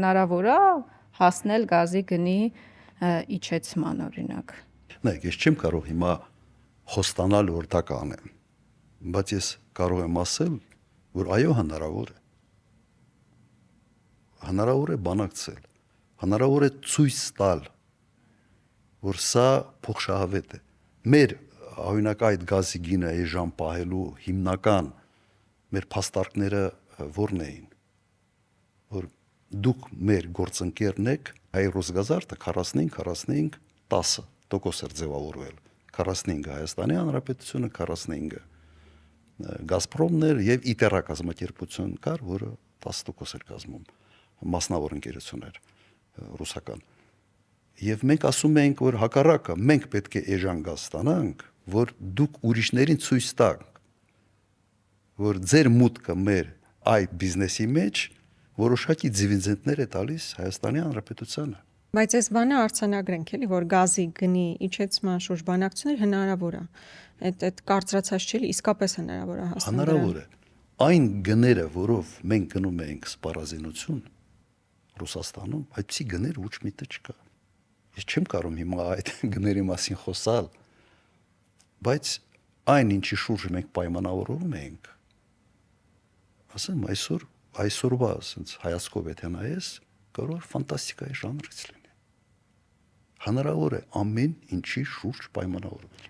հնարավոր է հասնել գազի գնի իջեցման օրինակ։ Նայեք, ես չեմ կարող հիմա խոստանալ, որ դա կանեմ, բայց ես կարող եմ ասել, որ այո, հնարավոր է։ Հնարավոր է բանակցել, հնարավոր է ցույց տալ, որ սա փոխշահավետ է։ Մեր օրինակ այդ գազի գինը այժմ պահելու հիմնական մեր փաստարկները որն էին, որ դուք մեր գործընկերն եք, հայ Ռոսգազարդը 45-45-10% էր ձևավորվել, 45-ը Հայաստանի Հանրապետությունը, 45-ը Գազպրոմն էր եւ ԻՏԵՌ կազմակերպություն կար, որը 10% էր կազմում, մասնավոր ընկերություն էր ռուսական։ Եվ մենք ասում ենք, որ հակառակը մենք պետք է էժան գազ ստանանք, որ դուք ուրիշներին ցույց տաք, որ ձեր մուտքը մեր այդ բիզնեսի մեջ որոշակի դիվիդենդներ է տալիս Հայաստանի Հանրապետությանը։ Բայց այս բանը արձանագրենք, էլի, որ գազի գնի իջեցման շուրջ բանակցություններ հնարավոր է։ Այդ կարծրացած չէ, իսկապես հնարավոր է հասնել։ Հնարավոր է։ Այն գները, որով մենք գնում ենք սպառազինություն Ռուսաստանում, այդպիսի գներ ոչ միտը չկա։ Ես չեմ կարող հիմա այդ գների մասին խոսալ, բայց այն ինչի շուրջ մենք պայմանավորվում ենք, ասեմ այսօրվա ասենց հայացքով եթե նայես, կարող է ֆանտաստիկայի ժանրից լինի։ Հնարավոր է ամեն ինչի շուրջ պայմանավորվել։